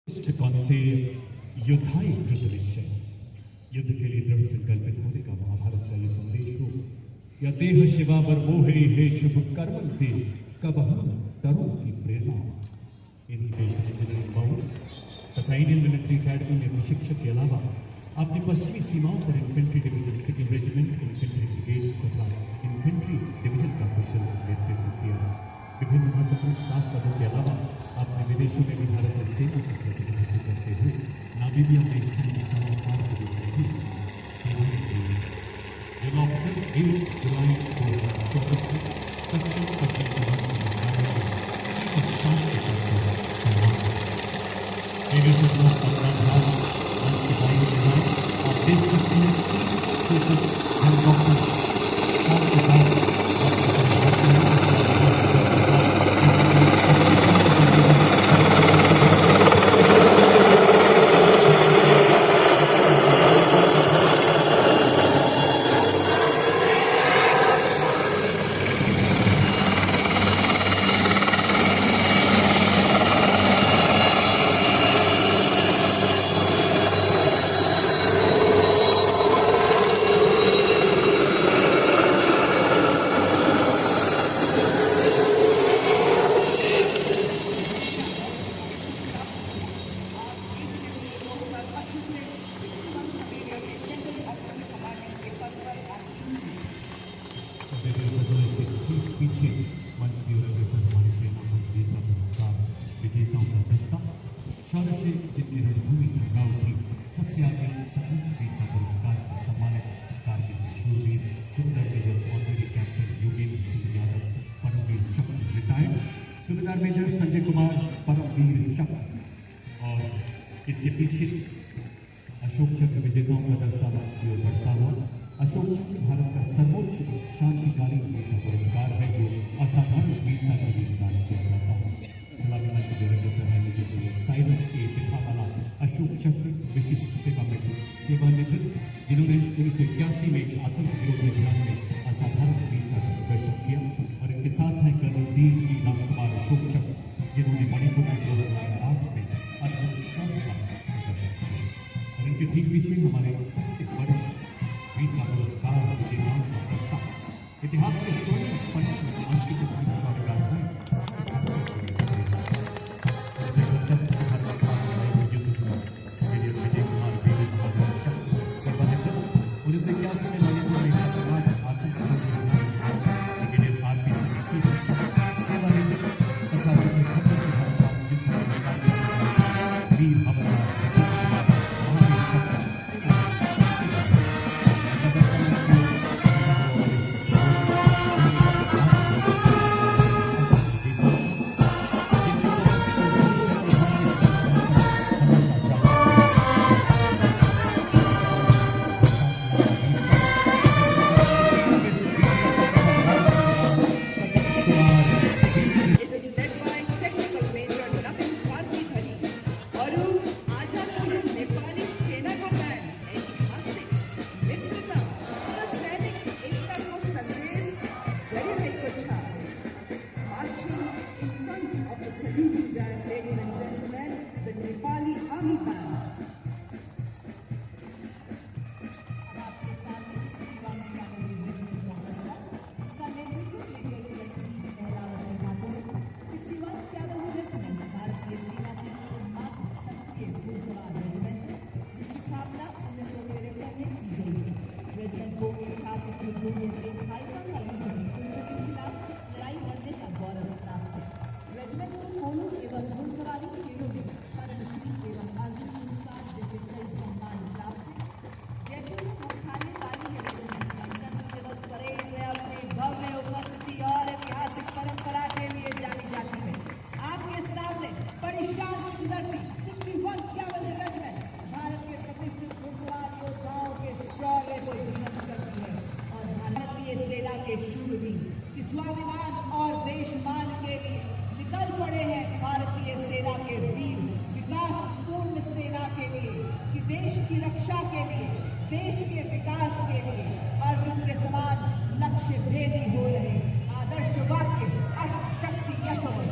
कौन्तेय योद्धाई कृत निश्चय। युद्ध के लिए दृढ़ संकल्पित होने का महाभारत का ये संदेश हो, या देह शिवा बर मोहे हे शुभ कर्म थे कब हम तरुण की प्रेरणा। इन्हीं देश इंजीनियरिंग बहु तथा इंडियन मिलिट्री अकेडमी में प्रशिक्षक के अलावा अपनी पश्चिमी सीमाओं पर infantry division, second regiment, infantry brigade तथा इन्फेंट्री डिवीजन का कुशल नेतृत्व किया। विभिन्न महत्वपूर्ण स्टाफ पदों के अलावा अपने विदेशों में भी भारत में सेना का प्रतिनिधित्व करते हुए नामीबिया में सैन्य सलाहकार के रूप में भी सेवाएं दी। जिला ऑफिसर 1 जुलाई 2024 से दक्षिण पश्चिम कमान के मुख्यालय में चीफ ऑफ स्टाफ के पद पर तैनात है। मेरे सूचना अपना मंच के दाईं ओर आप देख सकते हैं कि हेलीकॉप्टर के साथ शौर्य से जिनकी रणभूमि थका उठी, सबसे आगे सपूत वीरता पुरस्कार से सम्मानित कारगिल शूरवीर Subedar major honorary captain Yogendra Singh Yadav, Paramvir Chakra retired, Subedar major Sanjay Kumar, Paramvir Chakra, और इसके पीछे अशोक चक्र विजेताओं का दस्ता मंच की ओर बढ़ता हुआ। अशोक चक्र भारत का सर्वोच्च शांतिकालीन वीरता पुरस्कार है जो असाधारण वीरता के लिए प्रदान किया जाता है। सलामी मंच देवेंद्र सर है मेजर जनरल साइरस के पिता वाला अशोक चक्र विशिष्ट सेवानिवृत्त, जिन्होंने 1981 में आतंक विरोधी अभियान में असाधारण वीरता का प्रदर्शन किया। और इनके साथ हैं कर्नल डी श्री राम कुमार अशोक चक्र, जिन्होंने मणिपुर में 2008 में अद्भुत शौर्य का प्रदर्शन किया। और इनके ठीक पीछे हमारे सबसे वरिष्ठ वीरता पुरस्कार विजेताओं का प्रस्ताव इतिहास के स्वर्ण पक्ष में अंकित शौर्य गाथाएं स्वाभिमान और देशमान के लिए निकल पड़े हैं भारतीय सेना के वीर, विकास पूर्ण सेना के लिए, कि देश की रक्षा के लिए, देश के विकास के लिए अर्जुन के समान लक्ष्य भेदी हो रहे आदर्श वाक्य शक्ति यशोर।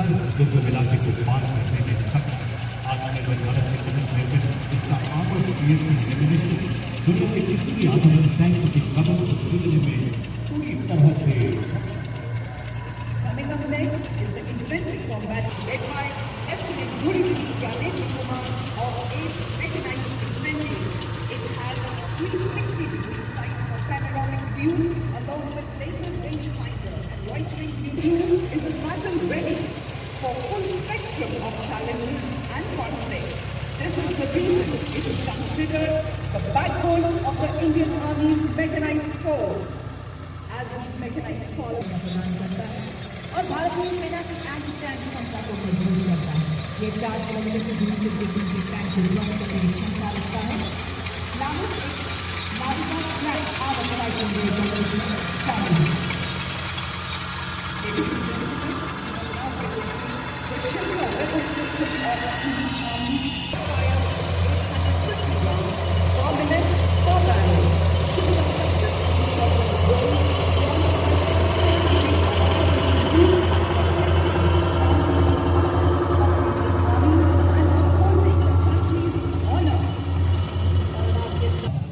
हर दुर्गम इलाके को पार करने में सक्षम। आत्मनिर्भर भारत के तहत निर्मित इसका आर्मर्ड पीएसी रेवोल्यूशन दुनिया के किसी भी आधुनिक टैंक की कवच को तोड़ने में पूरी तरह से सक्षम। Coming up next is the infantry combat led by Lieutenant Gurivili Gyanendra Kumar of 8th Mechanized Infantry. It has a 360-degree sight for panoramic view along with laser rangefinder and loitering view. 2 is a battle ready for full spectrum of challenges and conflicts. This is the reason it is considered the backbone of the Indian Army's mechanized force. As these mechanized forces प्रदान करता है और भारतीय सेना की anti tank क्षमता को मजबूत करता है। ये 4 किलोमीटर की दूरी से दुश्मन के टैंक को ड्रॉप करने की क्षमता रखता है। नाविक नाविका ट्रैक आवाजाही के लिए जंगल में शामिल है। Ladies and gentlemen, now we will see the Shilpa weapon system of the Indian Army. Fire is 850 rounds per minute per barrel. Shilpa successfully shot the drones launched by Pakistan using Operation Sindoor,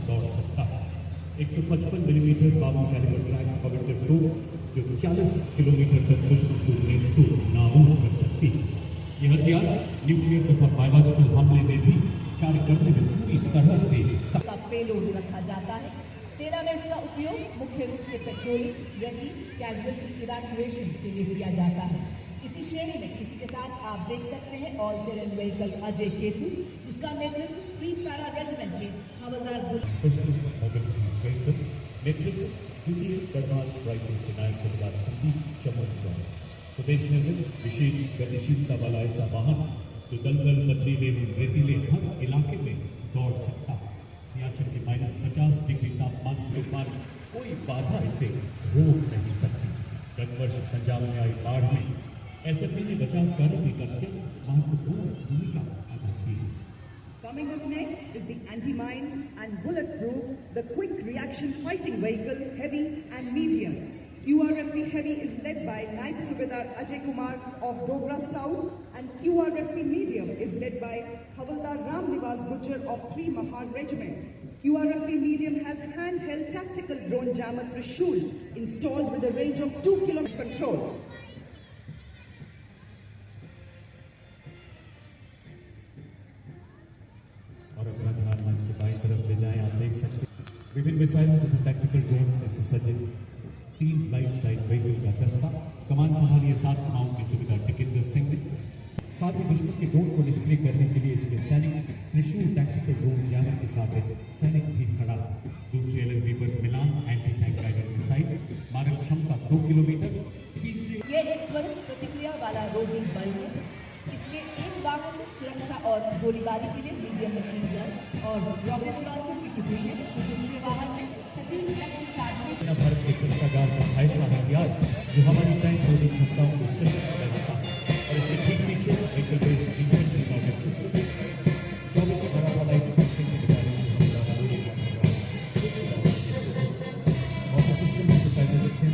दौड़ सकता है। 155 millimetre बाबू calibre track हवेटर 2 जो 40 kilometre तक दुश्मन को नेस्तू नाबूद कर सकती है। यह हथियार न्यूक्लियर तथा बायोलॉजिकल हमले में भी कार्य करने में पूरी तरह से का पेलोड रखा जाता है। सेना में इसका उपयोग मुख्य रूप से पेट्रोलिंग यानी कैजुअल्टी इवैक्यूएशन के लिए किया जाता है। इसी श्रेणी में इसी के साथ आप देख सकते हैं all terrain vehicle Ajay Ketu, जिसका नेतृत्व फ्री पैरा रेजिमेंट के हवलदार स्पेशलिस्ट मोबिलिटी व्हीकल नेतृत्व द्वितीय गढ़वाल राइफल्स के नायक सरदार संदीप चमन द्वारा स्वदेश निर्मित विशेष गतिशीलता वाला ऐसा वाहन जो दलदल पथरीले रेतीले हर इलाके में दौड़ सकता है। सियाचिन के -50 डिग्री तापमान से पार कोई बाधा इसे रोक नहीं सकती। गत वर्ष पंजाब में आई बाढ़ में एसएफबी ने बचाव कार्य में करके महत्वपूर्ण भूमिका अदा की। Coming up next is the anti-mine and bulletproof, the quick reaction fighting vehicle, heavy and medium. QRFE Heavy is led by Naik Subedar Ajay Kumar of Dogra Scout and QRFE Medium is led by Havaldar Ram Nivas Gujjar of 3 Mahar Regiment. QRFE Medium has handheld tactical drone jammer Trishul installed with a range of 2 km control. और अपना ध्यान मंच के बाईं तरफ ले जाएं। आप देख सकते हैं विभिन्न मिसाइलों तथा टैक्टिकल ड्रोन से सुसज्जित 3 लाइट स्ट्राइक व्हीकल का दस्ता कमान संभालिए 7 कमाओं की सुविधा टिकेंद्र सिंह ने। साथ ही दुश्मन के ड्रोन को निष्क्रिय करने के लिए इसमें सैनिक त्रिशूल टैक्टिकल ड्रोन जैमर के साथ एक सैनिक भी खड़ा। दूसरी एलएसबी पर मिलान एंटी टैंक गाइडेड मिसाइल मारक क्षमता 2 किलोमीटर। तीसरी ये एक त्वरित प्रतिक्रिया वाला रोगिंग बल है। इसके एक वाहन सुरक्षा और गोलीबारी के लिए मीडियम मशीन गन और रॉकेट लॉन्चर की टुकड़ी है, तो दूसरे वाहन में सटीक लक्ष्य साधने भारत के शस्त्रागार का ऐसा हथियार जो हमारी टैंक रोधी क्षमताओं को सुरक्षित बनाता है। और इसके ठीक पीछे vehicle based infantry model system 24 बड़ा वाला एक सिस्टम से पहले से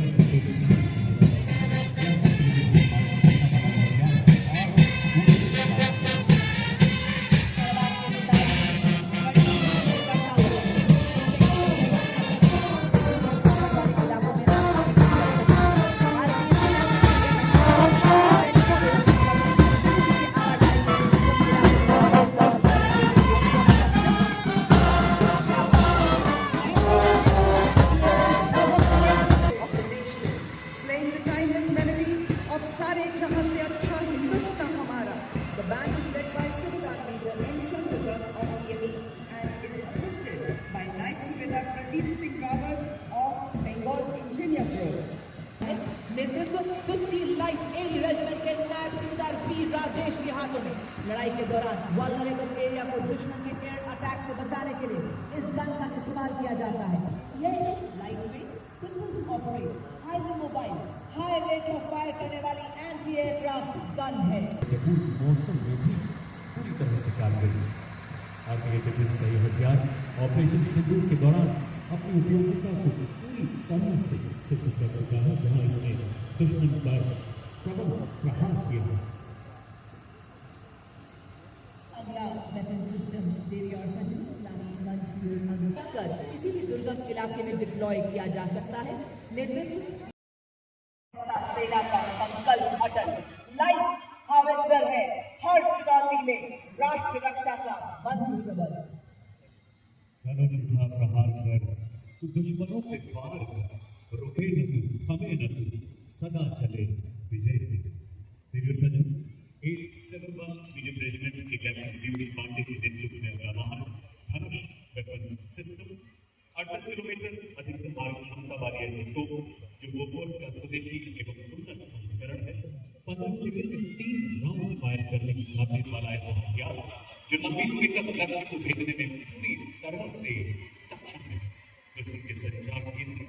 नेतृत्व 50 लाइट एयर रेजिमेंट के नायब सूबेदार पी राजेश के हाथों में। लड़ाई के दौरान वल्नरेबल एरिया को दुश्मन के एयर अटैक से बचाने के लिए इस गन का इस्तेमाल किया जाता है। यह एक light weight, simple to operate, highly mobile, high rate of fire करने वाली एंटी एयरक्राफ्ट गन है। मौसम में भी पूरी तरह से कारगर आर्मी डिफेंस का यह हथियार ऑपरेशन सिंदूर के दौरान अपनी उपयोगिता को पूरी तरह से सिद्ध कर चुका है, जहां इसने दुश्मन पर प्रबल प्रहार किया है। इलाके में डिप्लॉय किया जा सकता है। नेतृत्व सेना का संकल्प अटल, लाइफ हावेत्सर है हर चुनौती में राष्ट्र रक्षा का मंत्र प्रबल। धनुष उठा प्रहार कर, तू दुश्मनों पे वार कर, रुके न तू, थमे न तू, सदा चले विजय पे। रेडियो सचिव 871 मीडियम रेजिमेंट के कैप्टन पीयूष पांडे के नेतृत्व में अगला वाहन धनुष वेपन सिस्टम 38 किलोमीटर अधिकतम मारक क्षमता वाली ऐसी तोप जो बोफोर्स का स्वदेशी एवं उन्नत संस्करण है। 15 सेकंड में 3 राउंड फायर करने की काबिलियत वाला ऐसा हथियार जो लंबी दूरी तक लक्ष्य को भेजने में पूरी तरह से सक्षम है। दुश्मन के संचार केंद्र,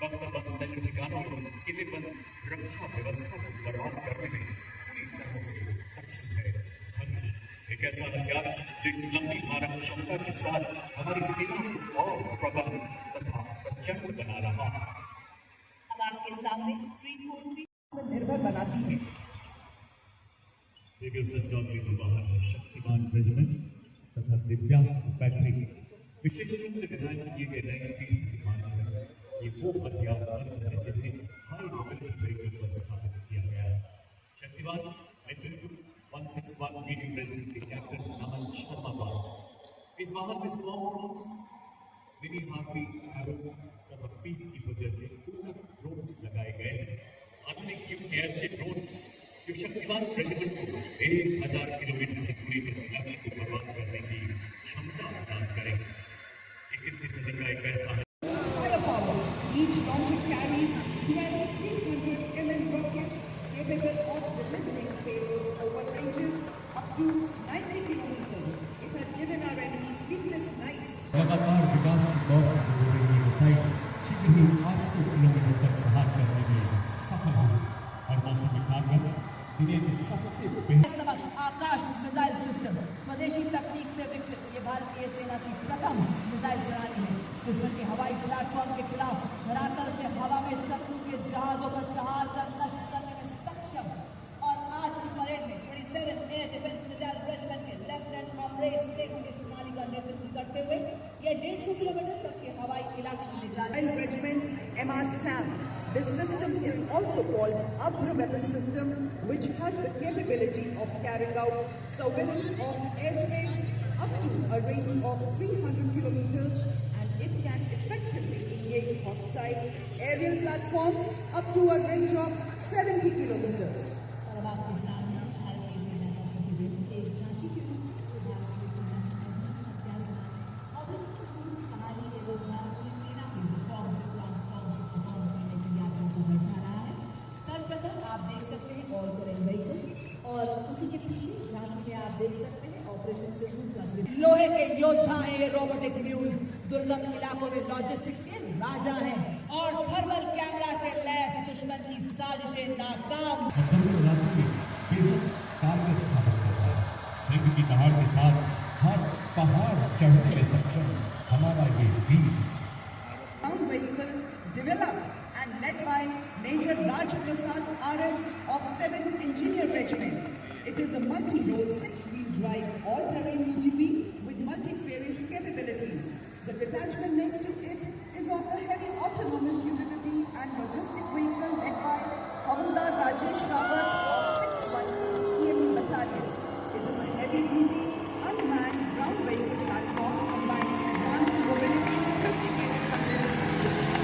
बख्तरबंद सैन्य ठिकानों और किलेबंद रक्षा व्यवस्था को बर्बाद करने में पूरी तरह से सक्षम है। धनुष एक ऐसा हथियार जो लंबी मारक क्षमता के साथ हमारी सेना को और प्रबल तथा प्रचंड बना रहा है। अब आपके सामने 343 निर्भर बनाती है। रेडियो सचडॉन के दो वाहन है शक्तिमान रेजिमेंट तथा दिव्यास्त्र बैटरी विशेष रूप से डिजाइन किए गए नए पीढ़ी के मानव है। ये वो हथियार बंद है जिन्हें हाई मोबिलिटी व्हीकल पर स्थापित किया गया है। शक्तिमान नेतृत्व 161 मीडियम रेजिमेंट के कैप्टन अमन शर्मा द्वारा इस वाहन में smoke drones, mini Harpy, Harop तथा पीस कीपर जैसे उन्नत ड्रोन्स लगाए गए हैं। आधुनिक युग के ऐसे ड्रोन जो शक्तिमान रेजिमेंट को 1000 किलोमीटर की दूरी पर लक्ष्य को बर्बाद करने की क्षमता प्रदान करें। 21वीं सदी का एक ऐसा Firepower. Each launcher carries 12 300 mm rockets capable of delivering payloads over ranges up to 90 kilometers. It had given our enemies sleepless nights. लगातार विकास की दौर से गुजर रही मिसाइल शीघ्र ही 800 किलोमीटर तक प्रहार करने में सफल हुई। हर मौसम में कारगर दुनिया की सबसे बेहतर आकाश मिसाइल सिस्टम स्वदेशी तकनीक से विकसित ये भारतीय सेना की प्रथम मिसाइल प्रणाली है। दुश्मन के हवाई प्लेटफॉर्म के खिलाफ धरातल से हवा में शत्रु के जहाजों पर प्रहार कर नष्ट करने में सक्षम। और आज की परेड में 27 एयर डिफेंस मिसाइल रेजिमेंट के लेफ्टिनेंट कॉमरेड सिंह इस प्रणाली का नेतृत्व करते हुए ये 150 किलोमीटर तक के हवाई इलाके की निगरानी। Missile Regiment MR SAM. This system is also called Abra weapon system, which has the capability of carrying out surveillance of airspace up to a range of 300 kilometers, and it can effectively engage hostile aerial platforms up to a range of 70 kilometers. और अब आपके सामने भारतीय सेना का प्रतिबिंब एक झांकी के रूप में भारतीय सेना की हथियार बनाने ऑपरेशन शुरू की कहानी एवं भारतीय सेना की रिफॉर्म से ट्रांसफॉर्म से परफॉर्म करने की यात्रा को बढ़ा रहा है। सर्वप्रथम आप देख सकते हैं ऑल टेरेन व्हीकल और उसी के पीछे झांकी में आप देख सकते हैं ऑपरेशन शुरू का लोहे के योद्धा हैं ये रोबोटिक म्यूल्स, दुर्गम इलाकों में लॉजिस्टिक्स के राजा हैं और थर्मल कैमरा से लैस दुश्मन की साजिशें नाकाम। दुर्गम इलाकों में बेहद कारगर साबित करता है। सिंह की दहाड़ के साथ हर पहाड़ चढ़ने में सक्षम हमारा ये वीर Ground vehicle developed and led by Major Raj Prasad RS of 7th Engineer Regiment. It is a multi-role 6-wheel drive all-terrain UGV with multi-phase capabilities. The detachment next to it is of the heavy autonomous utility and logistic vehicle led by Havildar Rajesh Rawat of 618 EME Battalion. It is a heavy-duty, unmanned ground vehicle platform combining advanced mobility, sophisticated control systems.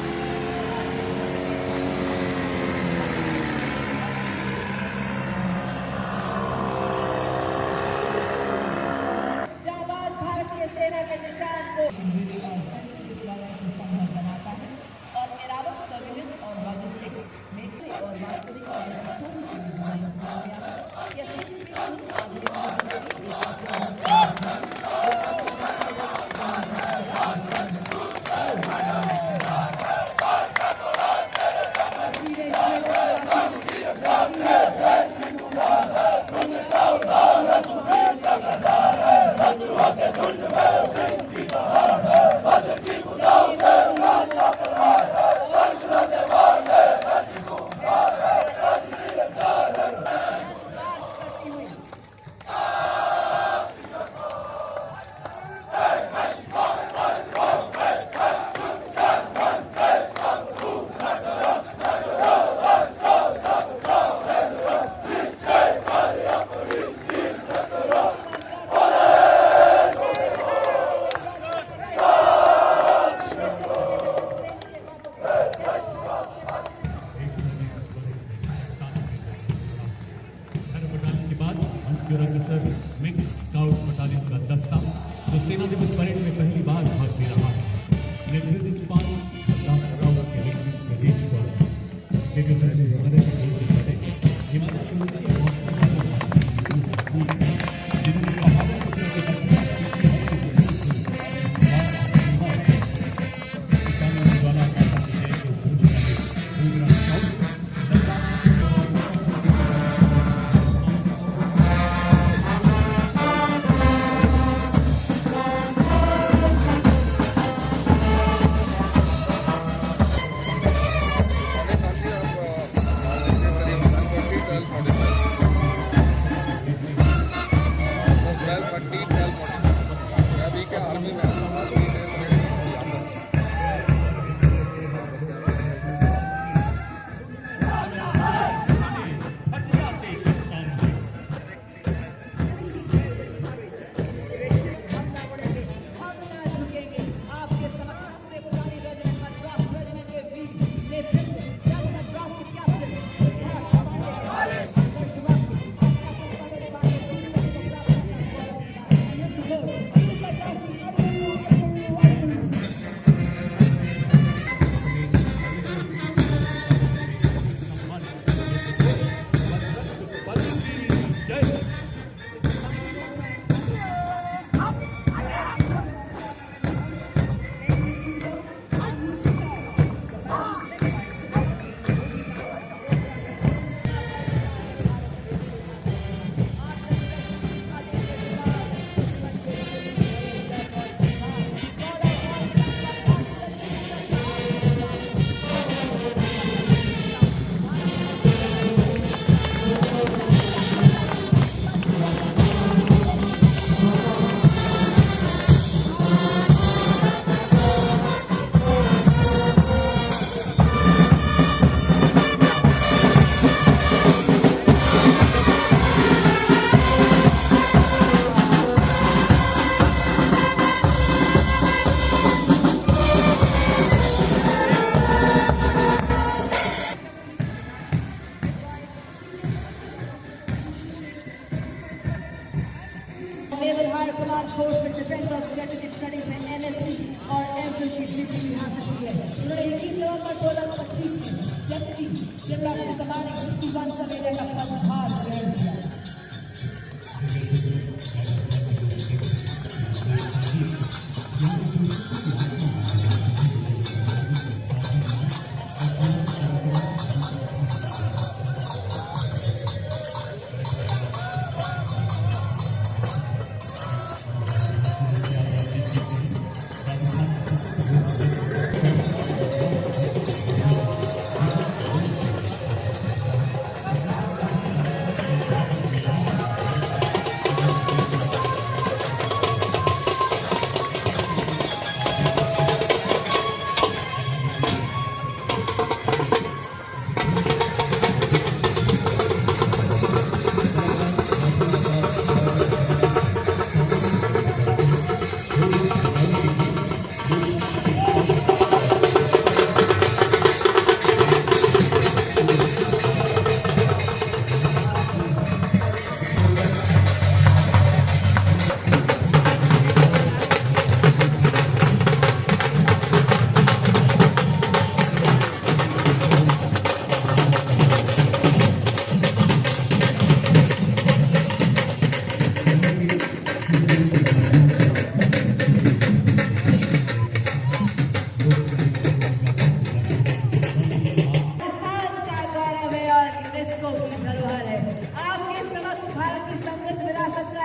जाबाज भारतीय सेना के निशान को शिविर और sensor deployment को संभव बनाता है और एरावत सर्विलेंस और लॉजिस्टिक्स में से और वास्तविक डिजाइन किया गया है। यह secure officer mix scout battalion का दस्ता जो सेना दिवस परेड में पहली बार भाग ले रहा है। नेतृत्व 5 लद्दाख स्काउट्स के लेफ्टिनेंट ब्रजेश गौड़ के सचिव हिमालय के हिमालय से ऊंची जिन्होंने पहाड़ों Naval High Command Force with Defense और Strategic Studies में NSC और MPhil की डिग्री हासिल की है। उन्होंने 21 नवंबर 2025 में डिप्टी जनरल कमांडिंग 61 सवेरे का पदभार ग्रहण किया।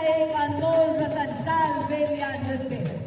एक अनमोल रतन काल बेलिया नृत्य